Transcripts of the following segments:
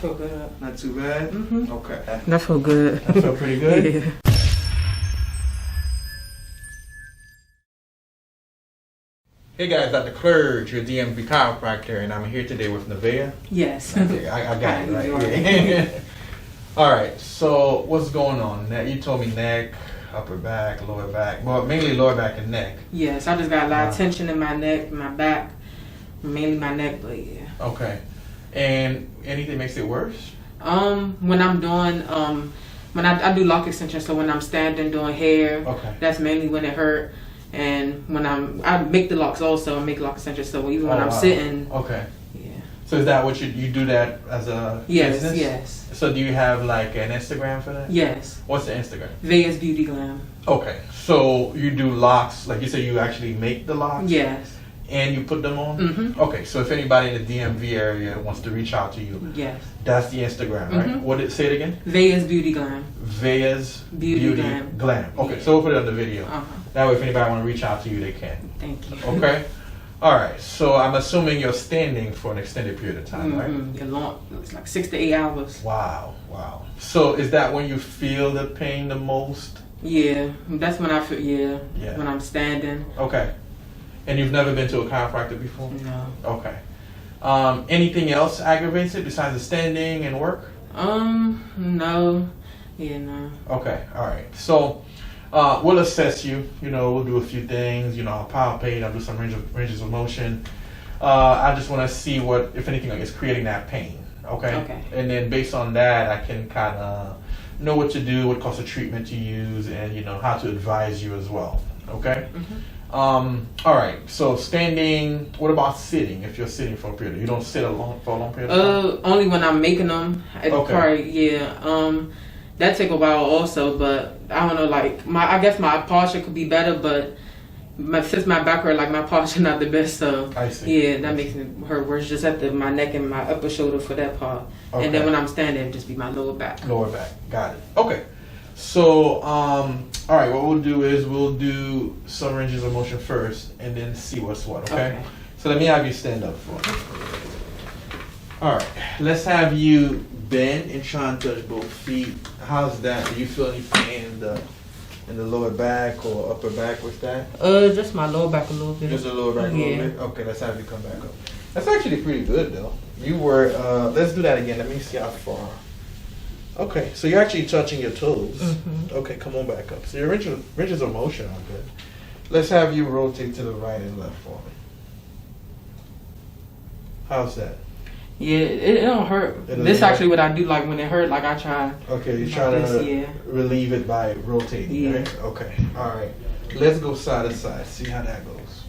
feel good. Not too bad? Mm-hmm. Okay. That feel good. That feel pretty good? Yeah. Hey guys, Dr. Clerge, your DMV chiropractor, and I'm here today with Nevaeh. Yes. Okay, I got it right. Yeah. All right, so what's going on? You told me neck, upper back, lower back. Well, mainly lower back and neck. Yes, I just got a lot of tension in my neck, my back, mainly my neck, but yeah. Okay. And anything makes it worse? When I'm doing, when I do lock extensions, so when I'm standing doing hair, okay, that's mainly when it hurt. And when I make the locks also, I make lock extensions, so even when I'm sitting. Okay. Yeah. So is that what you do that as a business? Yes. So do you have like an Instagram for that? Yes. What's the Instagram? Vegas Beauty Glam. Okay. So you do locks, like you say you actually make the locks? Yes. And you put them on? Mm-hmm. Okay, so if anybody in the DMV area wants to reach out to you, yes, that's the Instagram, right? Mm-hmm. What did it say it again? Vegas Beauty Glam. Vegas Beauty Glam. Okay, so we'll put it on the video. That way if anybody want to reach out to you, they can. Thank you. Okay. All right, so I'm assuming you're standing for an extended period of time, right? Yeah, long. It's like 6 to 8 hours. Wow, wow. So is that when you feel the pain the most? Yeah, that's when I feel, yeah. When I'm standing. Okay. And you've never been to a chiropractor before? No. Okay. Anything else aggravates it besides the standing and work? No. Yeah, no. Okay, all right. So we'll assess you. We'll do a few things. I'll palpate. I'll do some ranges of motion. I just want to see what, if anything, is creating that pain. Okay. Okay. And then based on that, I can kind of know what to do, what course of treatment to use, and how to advise you as well. Okay. Mm-hmm. All right. So standing. What about sitting? If you're sitting for a period, you don't sit for a long period of time? Only when I'm making them. Okay. Probably, yeah. That take a while also, but I don't know. Like I guess my posture could be better, but since my back hurt, like my posture not the best. So I see. Yeah, that makes it hurt worse. Just at my neck and my upper shoulder for that part, and then when I'm standing, it'd just be my lower back. Lower back. Got it. Okay. So, all right, what we'll do is we'll do some ranges of motion first and then see what's what, okay? So let me have you stand up for me. All right, let's have you bend and try and touch both feet. How's that? Do you feel any pain in the lower back or upper back with that? Just my lower back a little bit. Just the lower back a little bit? Okay, let's have you come back up. That's actually pretty good, though. You were, let's do that again. Let me see how far. Okay, so you're actually touching your toes. Mm-hmm. Okay, come on back up. So your ranges of motion are good. Let's have you rotate to the right and left for me. How's that? Yeah, it don't hurt. This actually what I do, like when it hurt, like I try. Okay, you're trying to relieve it by rotating, right? Okay, all right. Let's go side to side, see how that goes.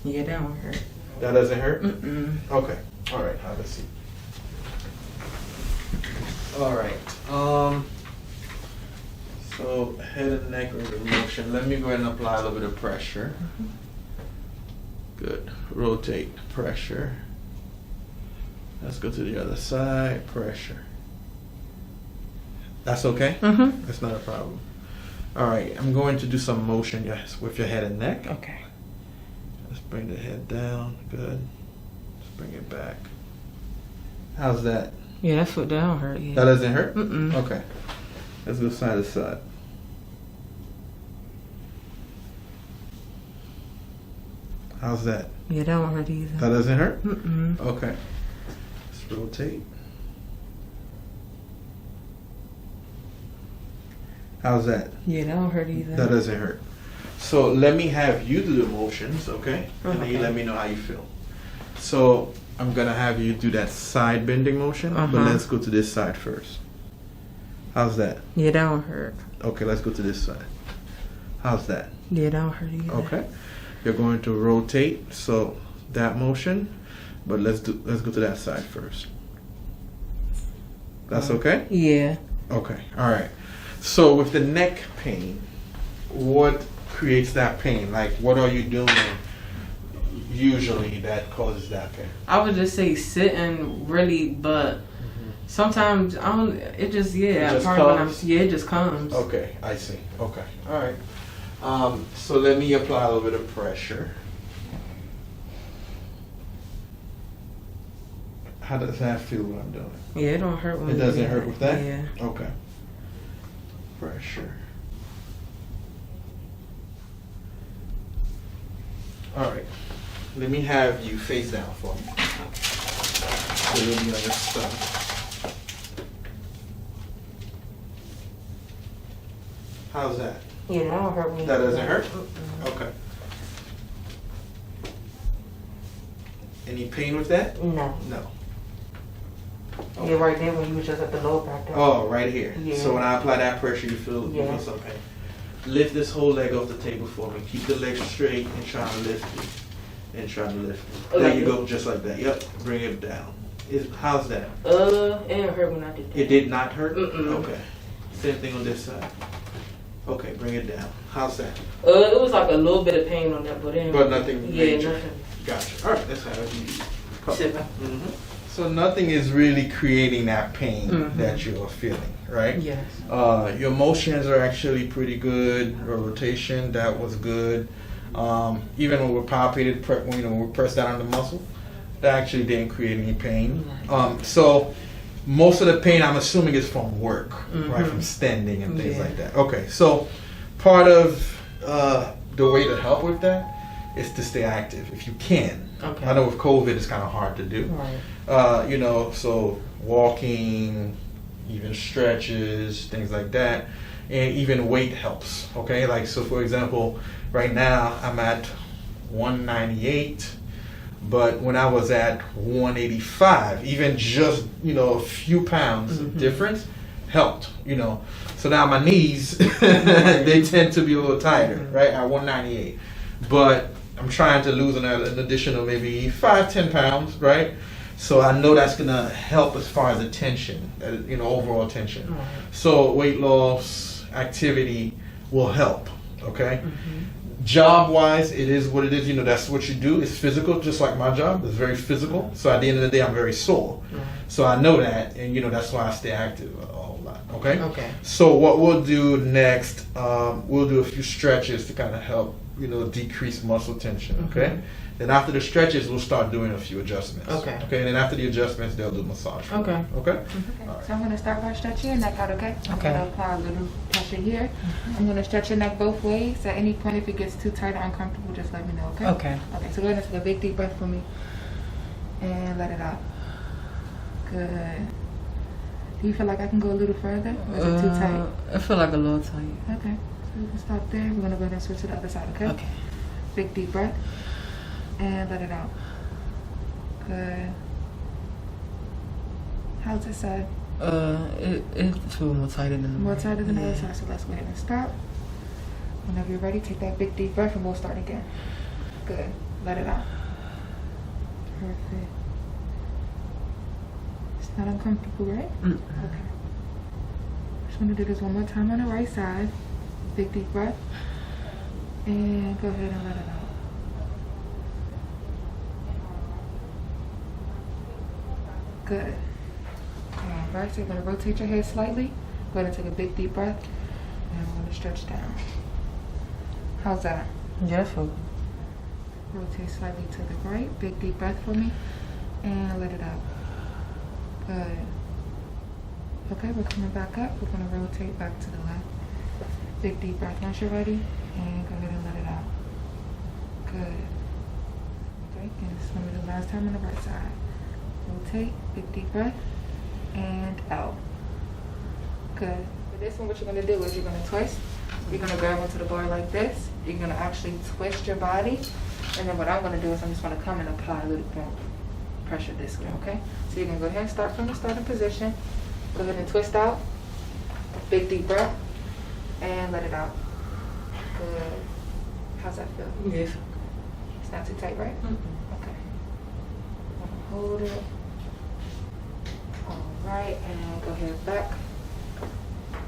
Yeah, that don't hurt. That doesn't hurt? Mm-mm. Okay, all right, have a seat. All right. So head and neck range of motion. Let me go ahead and apply a little bit of pressure. Mm-hmm. Good. Rotate. Pressure. Let's go to the other side. Pressure. That's okay? Mm-hmm. That's not a problem. All right. I'm going to do some motion with your head and neck. Okay. Let's bring the head down. Good. Let's bring it back. How's that? Yeah, that's what that don't hurt. Yeah. That doesn't hurt? Mm-mm. Okay. Let's go side to side. How's that? Yeah, that don't hurt either. That doesn't hurt? Mm-mm. Okay. Let's rotate. How's that? Yeah, that don't hurt either. That doesn't hurt. So let me have you do the motions, okay? And then you let me know how you feel. So I'm gonna have you do that side bending motion, but let's go to this side first. How's that? Yeah, that don't hurt. Okay, let's go to this side. How's that? Yeah, that don't hurt either. Okay. You're going to rotate, so that motion, but let's go to that side first. That's okay? Yeah. Okay. All right. So with the neck pain, what creates that pain? Like, what are you doing usually that causes that pain? I would just say sitting really, but sometimes I don't. It just It just comes? It just comes. Okay, I see. Okay, all right. So let me apply a little bit of pressure. How does that feel when I'm doing it? Yeah, it don't hurt when it doesn't hurt with that? Yeah. Okay. Pressure. All right. Let me have you face down for me. So you'll be on your stomach. How's that? Yeah, that don't hurt me. That doesn't hurt? Mm-mm. Okay. Any pain with that? No. No. Yeah, right there when you was just at the low back there. Oh, right here. Yeah. So when I apply that pressure, you feel some pain. Lift this whole leg off the table for me. Keep the leg straight and try to lift it. And try to lift it. There you go, just like that. Yep. Bring it down. How's that? It didn't hurt when I did that. It did not hurt? Mm-mm. Okay. Same thing on this side. Okay, bring it down. How's that? It was like a little bit of pain on that, but then. But nothing major. Nothing. Gotcha. All right, let's have you. Sit back. So nothing is really creating that pain that you're feeling, right? Yes. Your motions are actually pretty good. Your rotation, that was good. Even when we're palpated, when we press down on the muscle, that actually didn't create any pain. So most of the pain, I'm assuming, is from work, right? From standing and things like that. Okay, so part of the way to help with that is to stay active if you can. Okay. I know with COVID it's kind of hard to do. Right. So walking, even stretches, things like that, and even weight helps. Okay, like so for example, right now I'm at 198, but when I was at 185, even just a few pounds of difference helped. So now my knees they tend to be a little tighter, right, at 198, but I'm trying to lose an additional maybe 5-10 pounds, right? So I know that's gonna help as far as attention, overall attention. Right. So weight loss, activity will help. Okay. Job wise, it is what it is. That's what you do. It's physical, just like my job. It's very physical. So at the end of the day, I'm very sore. So I know that, and that's why I stay active a whole lot. Okay. Okay. So what we'll do next, we'll do a few stretches to kind of help decrease muscle tension. Okay. Then after the stretches, we'll start doing a few adjustments. Okay. Okay. And then after the adjustments, they'll do massage. Okay. Okay. Okay. So I'm going to start by stretching your neck out, okay? I'm going to apply a little pressure here. I'm going to stretch your neck both ways. At any point, if it gets too tight or uncomfortable, just let me know, okay? Okay. Okay, so go ahead and take a big deep breath for me. And let it out. Good. Do you feel like I can go a little further? Or is it too tight? I feel like a little tight. Okay. So we can stop there. We're going to go ahead and switch to the other side, okay? Okay. Big deep breath. And let it out. Good. How's this side? It feels more tighter than the More other. tighter than the other side, so let's go ahead and stop. Whenever you're ready, take that big deep breath and we'll start again. Good. Let it out. Perfect. It's not uncomfortable, right? Okay. Just want to do this one more time on the right side. Big deep breath. And go ahead and let it out. Good. All right, so you're going to rotate your head slightly. Go ahead and take a big deep breath. And we're going to stretch down. How's that? Yeah, I feel Rotate slightly to the right. Big deep breath for me. And let it out. Good. Okay, we're coming back up. We're going to rotate back to the left. Big deep breath once you're ready. And go ahead and let it out. Good. Okay, and this is going to be the last time on the right side. Rotate, big deep breath, and out. Good. For this one, what you're going to do is you're going to twist. You're going to grab onto the bar like this. You're going to actually twist your body. And then what I'm going to do is I'm just going to come and apply a little more pressure this way, okay? So you're going to go ahead and start from the starting position. Go ahead and twist out. Big deep breath. And let it out. Good. How's that feel? Yes. It's not too tight, right? Okay. Hold it. Alright, and go ahead back.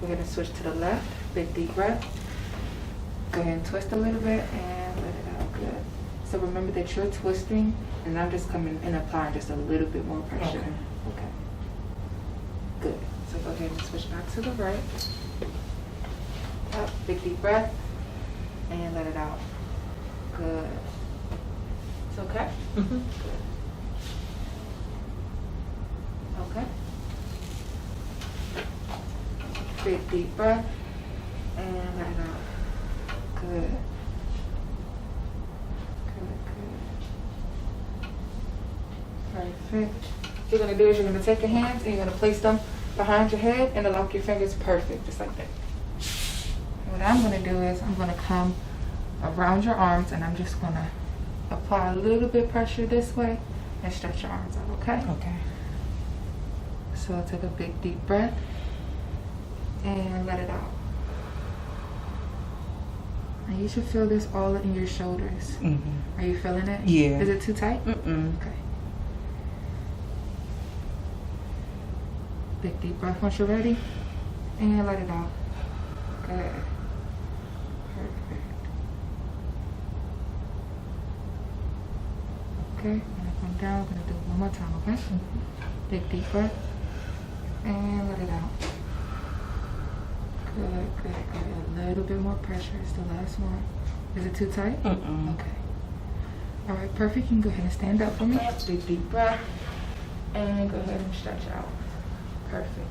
We're going to switch to the left. Big deep breath. Go ahead and twist a little bit and let it out. Good. So remember that you're twisting and I'm just coming and applying just a little bit more pressure. Okay. Good. So go ahead and switch back to the right. Up, big deep breath. And let it out. Good. It's okay? Good. deep breath. And let it out. Good. Perfect. What you're going to do is you're going to take your hands and you're going to place them behind your head and lock your fingers perfect, just like that. And what I'm going to do is I'm going to come around your arms and I'm just going to apply a little bit of pressure this way and stretch your arms out, okay? Okay. So I'll take a big deep breath and let it out. And you should feel this all in your shoulders. Mm-hmm. Are you feeling it? Yeah. Is it too tight? Mm-mm. Okay. Big deep breath once you're ready. And let it out. Good. Perfect. Okay, I'm gonna come down. We're gonna do it one more time, okay? Big deep breath. And let it out. Good, good, good. A little bit more pressure. It's the last one. Is it too tight? Mm-mm. Okay. All right, perfect. You can go ahead and stand up for me. Big deep breath. And go ahead and stretch out. Perfect.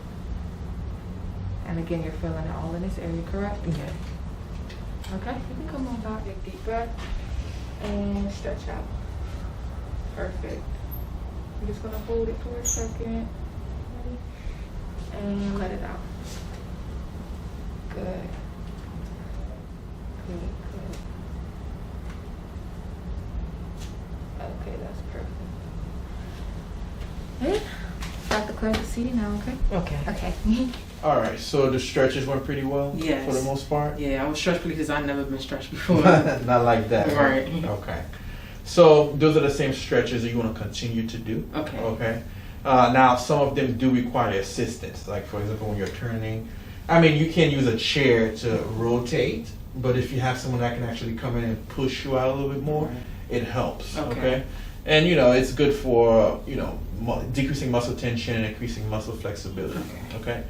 And again, you're feeling it all in this area, correct? Yeah. Okay, you can come on back. Big deep breath. And stretch out. Perfect. I'm just gonna hold it for a second. Ready? And let it out. Good. Good, good. Okay, that's perfect. Dr. Clerge is seated now, okay? Okay. Okay. All right, so the stretches went pretty well Yes. for the most part? Yeah, I was stretched because I've never been stretched before. Not like that. Right. Okay. So those are the same stretches that you want to continue to do. Okay. Okay. Now, some of them do require assistance. Like, for example, when you're turning, I mean, you can use a chair to rotate, but if you have someone that can actually come in and push you out a little bit more, Right. it helps. Okay. And, you know, it's good for, you know, decreasing muscle tension and increasing muscle flexibility. Okay.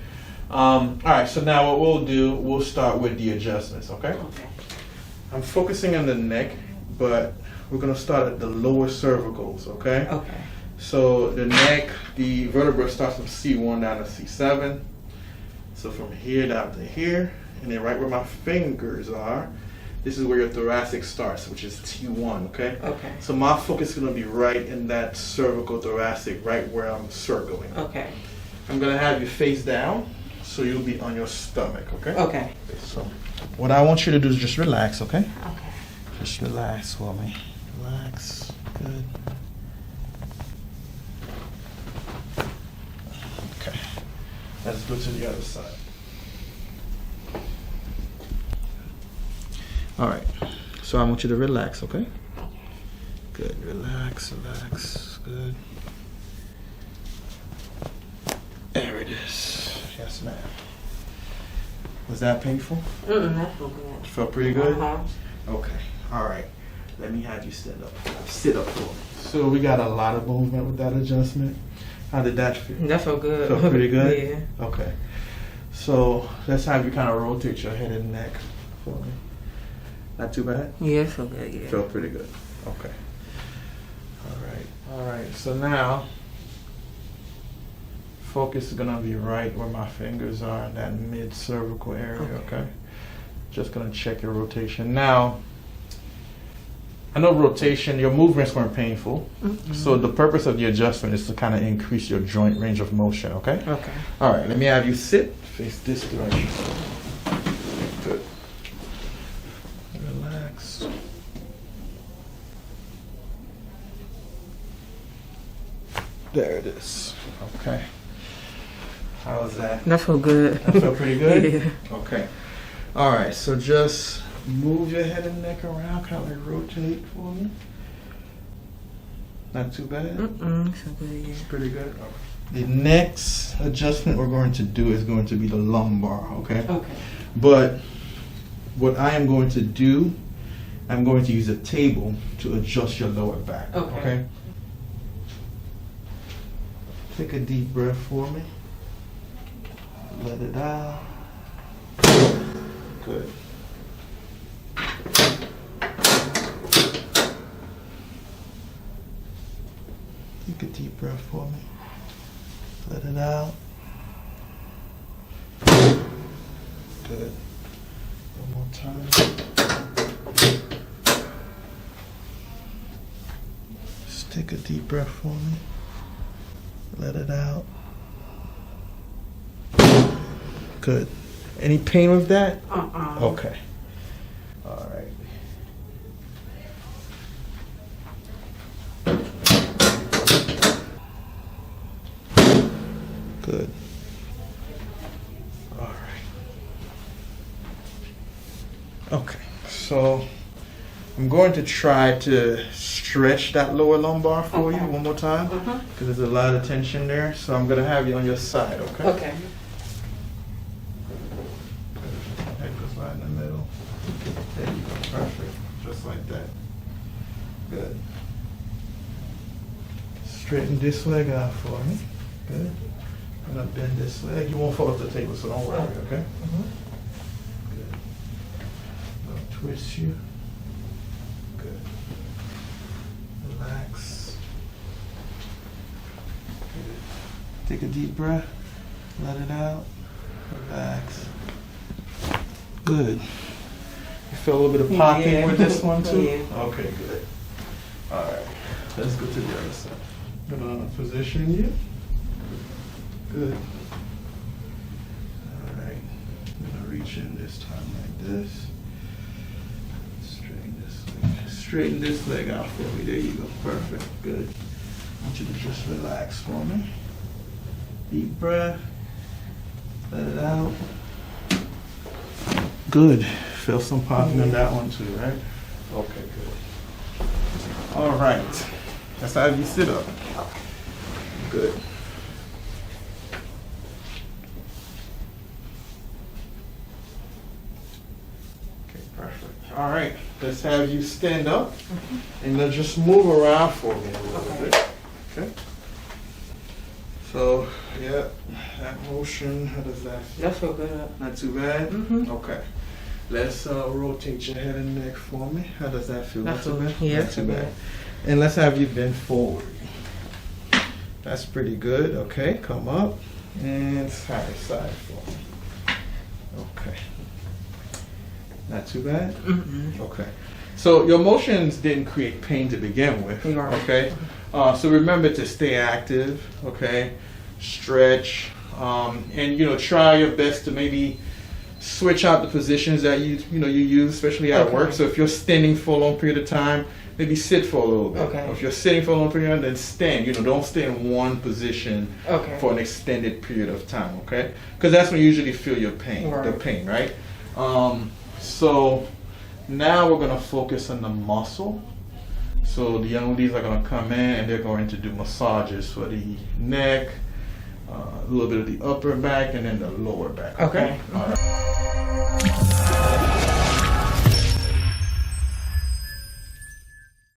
All right, so now what we'll do, we'll start with the adjustments, okay? Okay. I'm focusing on the neck, but we're gonna start at the lower cervicals, okay? Okay. So the neck, the vertebra starts from C1 down to C7. So from here down to here, and then right where my fingers are, this is where your thoracic starts, which is T1, okay? Okay. So my focus is gonna be right in that cervical thoracic, right where I'm circling. Okay. I'm gonna have you face down, so you'll be on your stomach, okay? Okay. So what I want you to do is just relax, okay? Okay. Just relax for me. Relax. Good. Okay. Let's go to the other side. All right. So I want you to relax, okay? Good. Relax, relax. Good. There it is. Yes, ma'am. Was that painful? That felt good. Felt pretty good? Uh-huh. Okay. All right. Let me have you stand up. Sit up for me. So we got a lot of movement with that adjustment. How did that feel? That felt good. Felt pretty good? Yeah. Okay. So let's have you kind of rotate your head and neck for me. Not too bad? Yeah, it felt good, yeah. Felt pretty good. Okay. All right. All right. So now, focus is going to be right where my fingers are in that mid-cervical area, okay? Just going to check your rotation. Now, I know rotation, your movements weren't painful. Mm-hmm. So the purpose of the adjustment is to kind of increase your joint range of motion, okay? Okay. All right, let me have you sit, face this direction. Good. Relax. There it is. Okay. How was that? That felt good. That felt pretty good? Yeah. Okay. All right, so just move your head and neck around, kind of like rotate for me. Not too bad? So good, yeah. Pretty good. The next adjustment we're going to do is going to be the lumbar, okay? Okay. But what I am going to do, I'm going to use a table to adjust your lower back, Okay. Take a deep breath for me. Let it out. Good. Take a deep breath for me. Let it out. Good. One more time. Just take a deep breath for me. Let it out. Good. Any pain with that? Okay. All right. Good. All right. Okay. So I'm going to try to stretch that lower lumbar for you one more time because there's a lot of tension there. So I'm going to have you on your side, okay? Okay. Head goes right in the middle. There you go. Perfect. Just like that. Good. Straighten this leg out for me. Good. I'm going to bend this leg. You won't fall off the table, so don't worry, okay? Good. I'll twist you. Good. Relax. Good. Take a deep breath. Let it out. Relax. Good. You feel a little bit of popping with this one too? Yeah. Okay, good. All right. Let's go to the other side. I'm going to position you. Good. All right. I'm going to reach in this time like this. Straighten this leg. Straighten this leg out for me. There you go. Perfect. Good. I want you to just relax for me. Deep breath. Let it out. Good. Feel some popping on that one too, right? Okay, good. All right. That's how you sit up. Good. Okay, perfect. All right. Let's have you stand up and let's just move around for me a little bit. Okay. So, yeah, that motion, how does that feel? That feel good. Not too bad? Mm-hmm. Okay. Let's rotate your head and neck for me. How does that feel? Not too bad. Yeah, not too bad. And let's have you bend forward. That's pretty good. Okay, come up and side to side for me. Okay. Not too bad? Mm-hmm. Okay. So your motions didn't create pain to begin with. Right. Okay. So remember to stay active. Okay. Stretch. And try your best to maybe switch out the positions that you use, especially at work. So if you're standing for a long period of time, maybe sit for a little bit. Okay. Or if you're sitting for a long period of time, then stand. Don't stay in one position for an extended period of time. Okay. Because that's when you usually feel your pain. Right. The pain, right? So now we're going to focus on the muscle. So the young ladies are going to come in and they're going to do massages for the neck, a little bit of the upper back, and then the lower back. Okay. All right.